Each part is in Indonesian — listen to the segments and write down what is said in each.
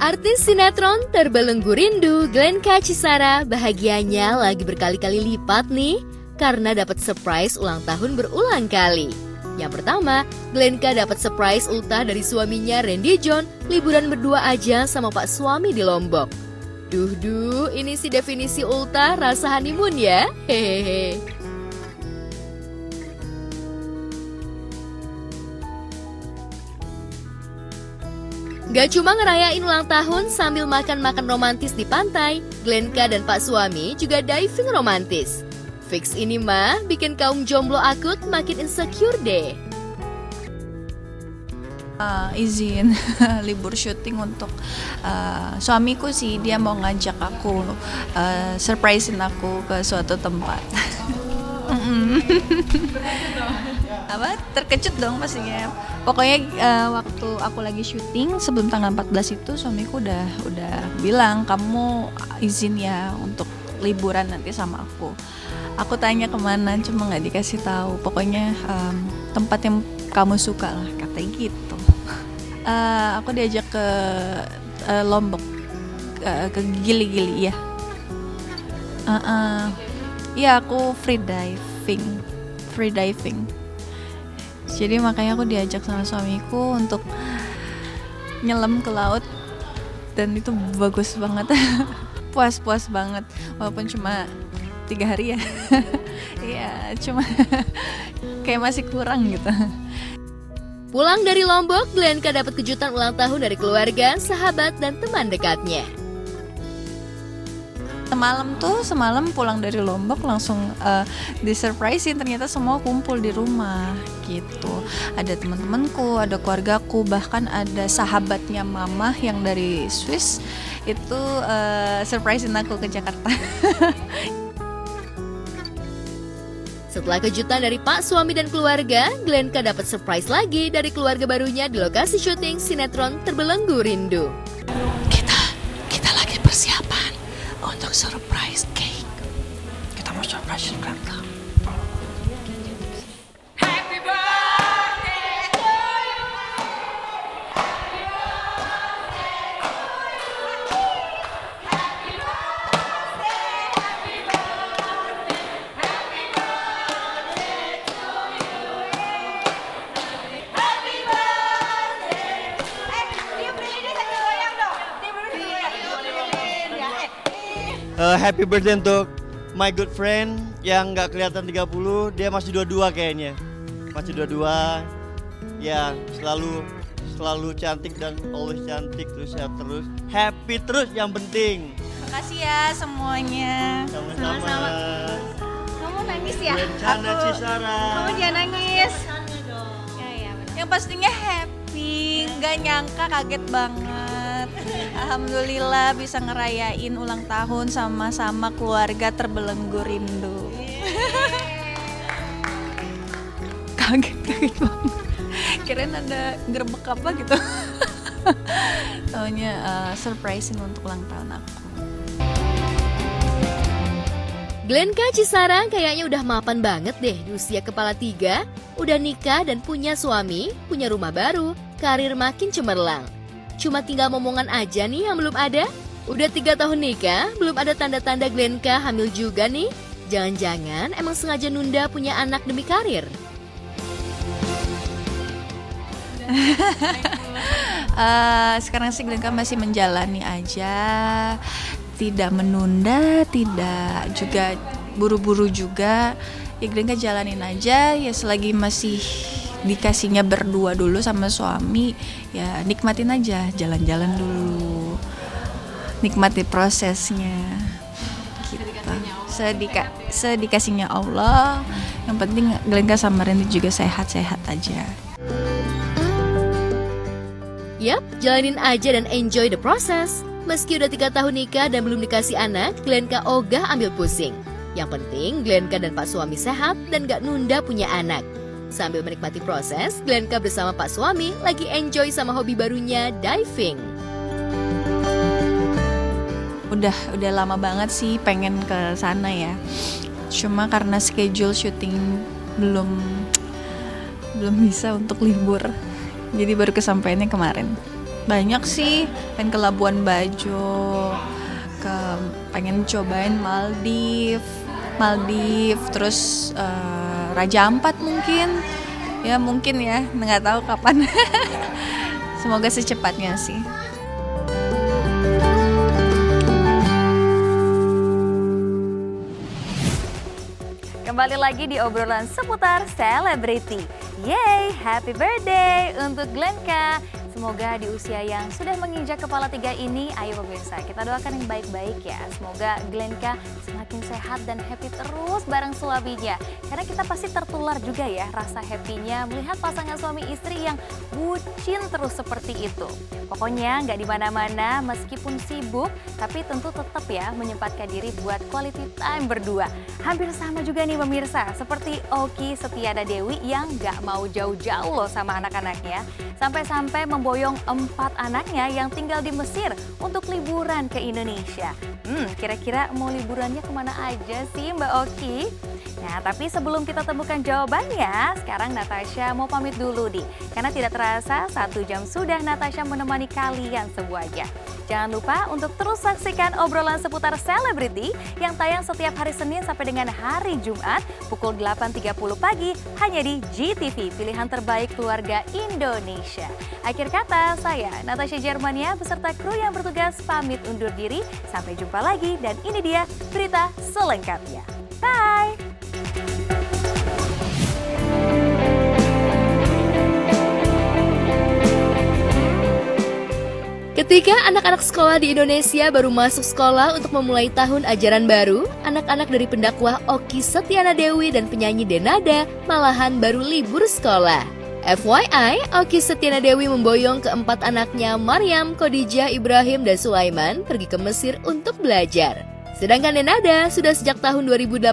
Artis sinetron terbelenggu rindu Glenka Cisara bahagianya lagi berkali-kali lipat nih karena dapat surprise ulang tahun berulang kali. Yang pertama, Glenka dapat surprise ultah dari suaminya Randy John liburan berdua aja sama pak suami di Lombok. Duh, ini sih definisi ultah rasa honeymoon ya, hehehe. Gak cuma ngerayain ulang tahun sambil makan-makan romantis di pantai, Glenka dan pak suami juga diving romantis. Fix ini mah bikin kaum jomblo akut makin insecure deh. Izin libur syuting untuk suamiku sih, dia mau ngajak aku surprisein aku ke suatu tempat. Apa? Terkejut dong pastinya. Pokoknya waktu aku lagi syuting sebelum tanggal 14 itu suamiku udah bilang kamu izin ya untuk liburan nanti sama aku. Aku tanya kemana, cuma nggak dikasih tahu. Pokoknya tempat yang kamu suka lah, katanya gitu. Aku diajak ke Lombok, ke Gili-Gili ya. Iya, aku free diving. Jadi makanya aku diajak sama suamiku untuk nyelam ke laut dan itu bagus banget. Puas banget walaupun cuma 3 hari ya. Iya, cuma kayak masih kurang gitu. Pulang dari Lombok, Glenka dapat kejutan ulang tahun dari keluarga, sahabat, dan teman dekatnya. Semalam pulang dari Lombok langsung disurprisein, ternyata semua kumpul di rumah gitu. Ada teman-temanku, ada keluargaku, bahkan ada sahabatnya mama yang dari Swiss itu surprisein aku ke Jakarta. Setelah kejutan dari pak suami dan keluarga, Glenka dapat surprise lagi dari keluarga barunya di lokasi syuting sinetron Terbelenggu Rindu. Kita lagi persiapan untuk surprise cake. Kita mau surprise Glenka. Happy birthday to you. Happy birthday to you. Happy birthday, happy birthday, happy birthday to you. Happy birthday. Dia berdiri sambil goyang dong. Dia berdiri goyang ya. Happy birthday untuk my good friend yang nggak kelihatan 30, dia masih 22 kayaknya. Masih 22, ya selalu cantik dan always cantik, terus sehat terus. Happy terus yang penting. Makasih ya semuanya. Sama-sama. Kamu nangis ya? Glenka Cisara. Kamu jangan nangis. Ya, benar. Yang pastinya happy, nggak nyangka, kaget banget. Alhamdulillah bisa ngerayain ulang tahun sama-sama keluarga Terbelenggu Rindu. Kaget banget. Kirain ada gerbek apa gitu. Taunya surprisein untuk ulang tahun aku. Glenka Cisara kayaknya udah mapan banget deh di usia kepala 3, udah nikah dan punya suami, punya rumah baru, karir makin cemerlang. Cuma tinggal momongan aja nih yang belum ada. Udah 3 tahun nikah, belum ada tanda-tanda Glenka hamil juga nih. Jangan-jangan emang sengaja nunda punya anak demi karir. Sekarang sih Glenka masih menjalani aja, tidak menunda, tidak juga buru-buru juga. Ya Glenka jalanin aja, ya selagi masih dikasihnya berdua dulu sama suami, ya nikmatin aja, jalan-jalan dulu, nikmati prosesnya gitu. Sedikasihnya Allah, yang penting Glenka sama Randy juga sehat-sehat aja. Yap, jalanin aja dan enjoy the process. Meski udah 3 tahun nikah dan belum dikasih anak, Glenka ogah ambil pusing. Yang penting Glenka dan pak suami sehat dan gak nunda punya anak. Sambil menikmati proses, Glenka bersama pak suami lagi enjoy sama hobi barunya, diving. Udah lama banget sih pengen ke sana ya. Cuma karena schedule syuting belum bisa untuk libur. Jadi baru kesampaiannya kemarin. Banyak sih, pengen ke Labuan Bajo, pengen cobain Maldives, terus Raja Ampat mungkin ya, nggak tahu kapan. Semoga secepatnya sih. Kembali lagi di obrolan seputar selebriti. Yeay, happy birthday untuk Glenka. Semoga di usia yang sudah menginjak kepala 3 ini, ayo pemirsa, kita doakan yang baik-baik ya. Semoga Glenka semakin sehat dan happy terus bareng suaminya. Karena kita pasti tertular juga ya rasa happy-nya melihat pasangan suami istri yang bucin terus seperti itu. Pokoknya nggak di mana-mana meskipun sibuk, tapi tentu tetap ya menyempatkan diri buat quality time berdua. Hampir sama juga nih pemirsa, seperti Oki Setiana Dewi yang nggak mau jauh-jauh loh sama anak-anaknya. Sampai-sampai memboyong 4 anaknya yang tinggal di Mesir untuk liburan ke Indonesia. Kira-kira mau liburannya kemana aja sih Mbak Oki? Nah, tapi sebelum kita temukan jawabannya, sekarang Natasha mau pamit dulu nih. Karena tidak terasa 1 jam sudah Natasha menemani kalian semuanya. Jangan lupa untuk terus saksikan obrolan seputar selebriti yang tayang setiap hari Senin sampai dengan hari Jumat pukul 8.30 pagi hanya di GTV, pilihan terbaik keluarga Indonesia. Akhir kata, saya Natasha Germania beserta kru yang bertugas pamit undur diri. Sampai jumpa lagi dan ini dia berita selengkapnya. Bye! Ketika anak-anak sekolah di Indonesia baru masuk sekolah untuk memulai tahun ajaran baru, anak-anak dari pendakwah Oki Setiana Dewi dan penyanyi Denada malahan baru libur sekolah. FYI, Oki Setiana Dewi memboyong keempat anaknya Maryam, Khadijah, Ibrahim, dan Sulaiman pergi ke Mesir untuk belajar. Sedangkan Denada sudah sejak tahun 2018,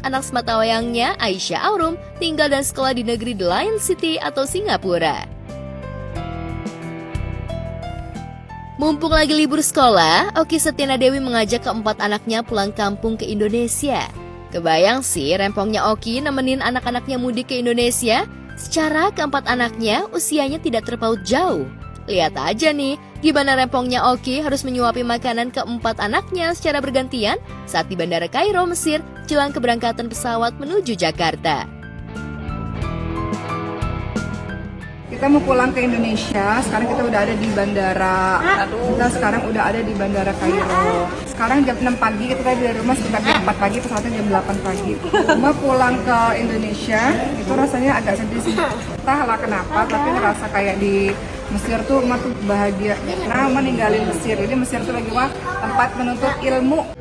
anak sematawayangnya Aisyah Aurum tinggal dan sekolah di negeri The Lion City atau Singapura. Mumpung lagi libur sekolah, Oki Setiana Dewi mengajak keempat anaknya pulang kampung ke Indonesia. Kebayang sih rempongnya Oki nemenin anak-anaknya mudik ke Indonesia. Secara keempat anaknya usianya tidak terpaut jauh. Lihat aja nih, gimana rempongnya Oki harus menyuapi makanan keempat anaknya secara bergantian saat di Bandara Kairo, Mesir, jelang keberangkatan pesawat menuju Jakarta. Kita mau pulang ke Indonesia, sekarang kita udah ada di bandara. Kita sekarang udah ada di Bandara Kairo. Sekarang jam 6 pagi, kita tadi dari rumah sekitar jam 4 pagi, pesawatnya jam 8 pagi. Cuma pulang ke Indonesia, itu rasanya agak sedih sih. Entahlah kenapa, tapi ngerasa kayak di Mesir tuh emak tuh bahagia. Nah, emak ninggalin Mesir. Jadi Mesir tuh lagi tempat menuntut ilmu.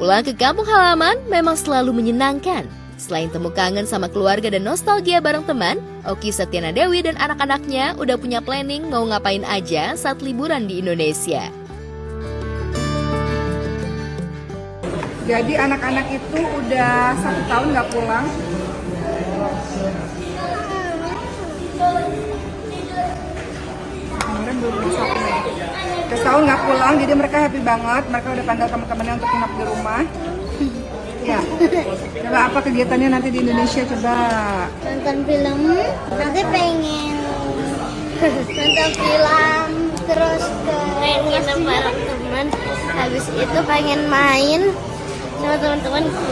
Pulang ke kampung halaman memang selalu menyenangkan. Selain temu kangen sama keluarga dan nostalgia bareng teman, Oki Setiana Dewi dan anak-anaknya udah punya planning mau ngapain aja saat liburan di Indonesia. Jadi anak-anak itu udah 1 tahun nggak pulang. Kemarin belum setahun nggak pulang, jadi mereka happy banget. Mereka udah panggil teman-temannya untuk nginep di rumah. Ya, coba apa kegiatannya nanti di Indonesia, coba? Nonton film, nanti pengen nonton film, terus nginep bareng teman, habis itu pengen main sama teman-temanku.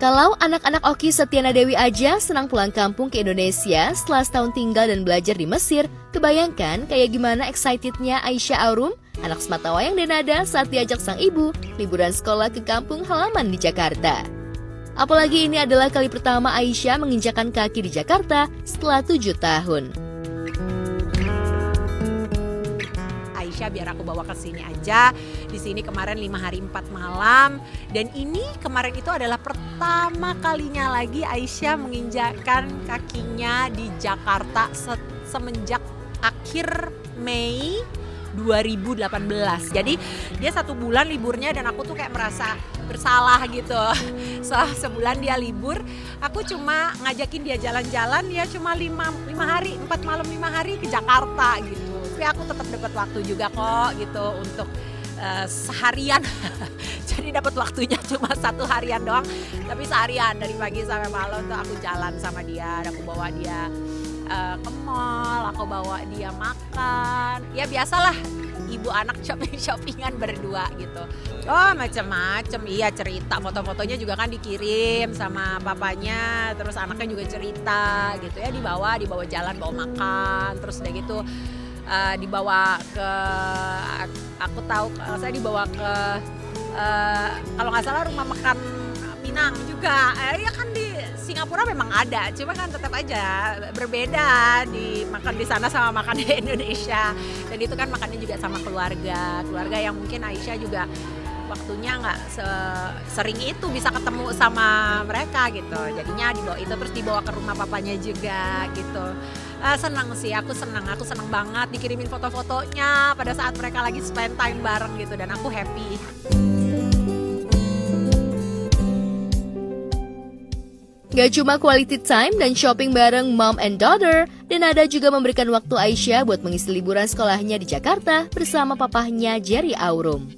Kalau anak-anak Oki Setiana Dewi aja senang pulang kampung ke Indonesia setelah setahun tinggal dan belajar di Mesir, kebayangkan kayak gimana excitednya Aisyah Aurum, anak sematawayang Denada saat diajak sang ibu liburan sekolah ke kampung halaman di Jakarta. Apalagi ini adalah kali pertama Aisyah menginjakan kaki di Jakarta setelah 7 tahun. Aisyah biar aku bawa ke sini aja. Di sini kemarin 5 hari 4 malam dan ini kemarin itu adalah pertama kalinya lagi Aisyah menginjakkan kakinya di Jakarta semenjak akhir Mei 2018. Jadi dia 1 bulan liburnya dan aku tuh kayak merasa bersalah gitu. Setelah sebulan dia libur, aku cuma ngajakin dia jalan-jalan ya cuma 5 hari, 4 malam 5 hari ke Jakarta gitu. Tapi aku tetap dapat waktu juga kok gitu untuk seharian. Jadi dapat waktunya cuma 1 harian doang, tapi seharian dari pagi sampai malam tuh aku jalan sama dia. Aku bawa dia ke mall, aku bawa dia makan. Ya biasalah ibu anak shopping-shoppingan berdua gitu. Oh macam-macam, iya cerita, foto-fotonya juga kan dikirim sama papanya, terus anaknya juga cerita gitu ya, dibawa jalan, bawa makan, terus udah gitu dibawa ke, aku tahu saya dibawa ke kalau nggak salah rumah makan Minang juga. Ya kan di Singapura memang ada, cuma kan tetap aja berbeda di makan di sana sama makan di Indonesia. Dan itu kan makannya juga sama keluarga yang mungkin Aisyah juga waktunya nggak sering itu bisa ketemu sama mereka gitu. Jadinya dibawa itu, terus dibawa ke rumah papanya juga gitu. Senang sih, aku senang banget dikirimin foto-fotonya pada saat mereka lagi spend time bareng gitu, dan aku happy. Gak cuma quality time dan shopping bareng mom and daughter, Denada juga memberikan waktu Aisyah buat mengisi liburan sekolahnya di Jakarta bersama papahnya Jerry Aurum.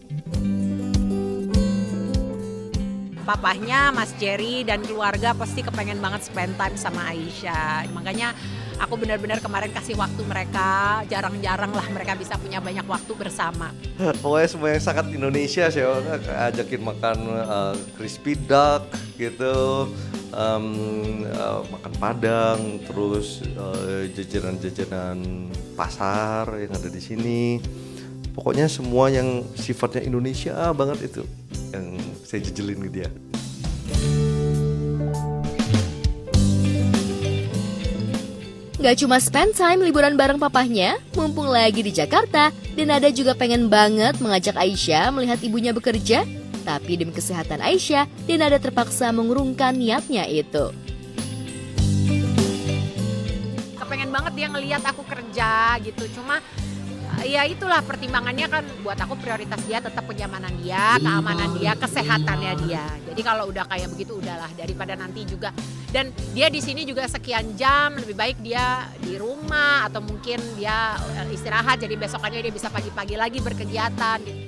Papahnya Mas Jerry dan keluarga pasti kepengen banget spend time sama Aisyah. Makanya aku benar-benar kemarin kasih waktu mereka, jarang-jarang lah mereka bisa punya banyak waktu bersama. Pokoknya semua yang sangat Indonesia sih, ajakin makan crispy duck gitu, makan padang, terus jajanan pasar yang ada di sini. Pokoknya semua yang sifatnya Indonesia banget itu yang saya jejelin ke dia. Gak cuma spend time liburan bareng papahnya, mumpung lagi di Jakarta, Denada juga pengen banget mengajak Aisyah melihat ibunya bekerja. Tapi demi kesehatan Aisyah, Denada terpaksa mengurungkan niatnya itu. Kepengen banget dia ngelihat aku kerja gitu, cuma ya itulah pertimbangannya kan, buat aku prioritas dia tetap kenyamanan dia, keamanan dia, kesehatannya dia. Jadi kalau udah kayak begitu udahlah, daripada nanti juga. Dan dia di sini juga sekian jam, lebih baik dia di rumah atau mungkin dia istirahat, jadi besokannya dia bisa pagi-pagi lagi berkegiatan gitu.